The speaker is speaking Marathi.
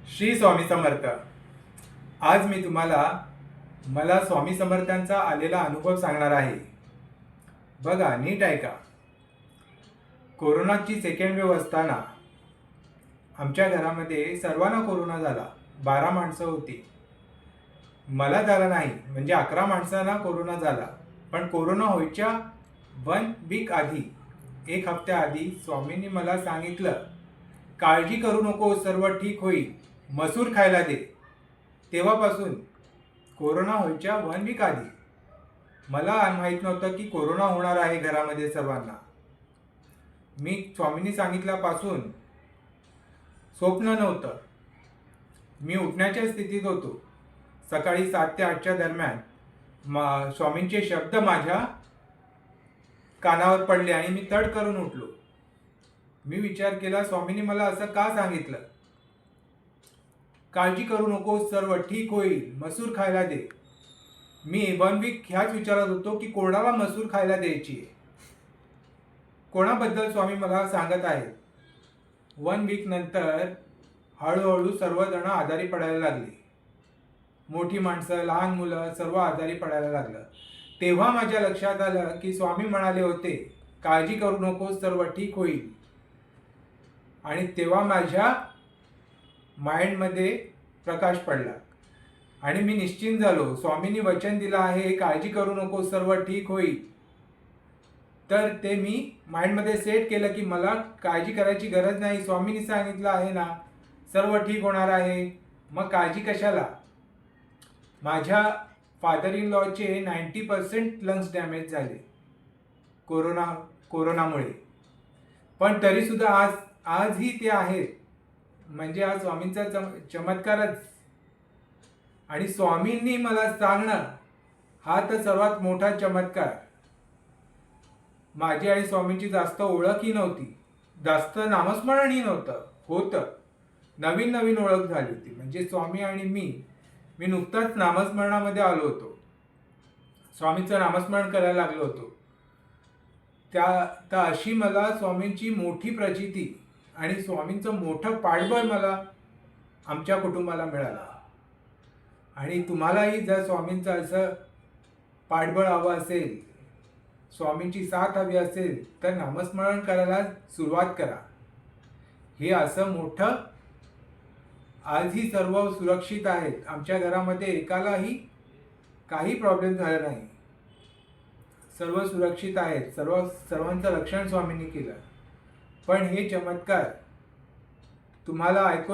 श्री स्वामी समर्थ. आज मी तुम्हाला मला स्वामी समर्थांचा आलेला अनुभव सांगणार आहे. बघा, नीट ऐका. कोरोनाची सेकंड वेव्ह असताना आमच्या घरामध्ये सर्वांना कोरोना झाला. 12 माणसं होती. मला झाला नाही, म्हणजे 11 माणसांना कोरोना झाला. पण कोरोना व्हायच्या 1 वीक आधी, 1 हफ्त्या आधी स्वामींनी मला सांगितलं, काळजी करू नको, सर्व ठीक होईल, मसूर खायला दे. तेव्हापासून कोरोना व्हायच्या 1 वीक आधी मला माहीत नव्हतं की कोरोना होणार आहे घरामध्ये सर्वांना. मी स्वामींनी सांगितल्यापासून स्वप्न नव्हतं. मी उठण्याच्या स्थितीत होतो. सकाळी 7 ते 8च्या दरम्यान स्वामींचे शब्द माझ्या कानावर पडले आणि मी तड करून उठलो. मी विचार केला, स्वामींनी मला असं का सांगितलं? काळजी करू नको, सर्व ठीक होईल, मसूर खायला दे. मी 1 वीक ह्याच विचारात होतो की कोणाला मसूर खायला द्यायची आहे, कोणाबद्दल स्वामी मला सांगत आहेत. 1 वीक नंतर हळूहळू सर्वजण आजारी पडायला लागले. मोठी माणसं, लहान मुलं सर्व आजारी पडायला लागलं. तेव्हा माझ्या लक्षात आलं की स्वामी म्हणाले होते, काळजी करू नको, सर्व ठीक होईल. आणि तेव्हा माझ्या माइंडमध्ये प्रकाश पडला आणि मी निश्चिंत झालो. स्वामींनी वचन दिलं आहे, काळजी करू नको, सर्व ठीक होईल. तर ते मी माइंडमध्ये सेट केलं की मला काळजी करायची गरज नाही. स्वामींनी सांगितलं आहे ना, सर्व ठीक होणार आहे, मग काळजी कशाला? माझ्या फादर इन लॉचे 90% लंग्स डॅमेज झाले कोरोनामुळे. पण तरीसुद्धा आजही ते आहेत. म्हणजे हा स्वामींचा चमत्कारच. आणि स्वामींनी मला सांगणं हा तर सर्वात मोठा चमत्कार. माझी आणि स्वामींची जास्त ओळखही नव्हती, जास्त नामस्मरणही होतं. नवीन नवीन ओळख झाली होती. म्हणजे स्वामी आणि मी नुकताच नामस्मरणामध्ये आलो होतो. स्वामींचं नामस्मरण करायला लागलो होतो. तर अशी मला स्वामींची मोठी प्रचिती आणि स्वामींचं मोठं पाठबळ मला आमच्या कुटुंबाला मिळालं. आणि तुम्हालाही जर स्वामींचं असं पाठबळ हवं असेल, स्वामींची साथ हवी असेल, तर नामस्मरण करायला सुरुवात करा. हे असं मोठं, आजही सर्व सुरक्षित आहेत. आमच्या घरामध्ये एकालाही काही प्रॉब्लेम झाला नाही. सर्व सुरक्षित आहेत. सर्वांचं रक्षण स्वामींनी केलं. पण हे चमत्कार तुम्हाला ऐकून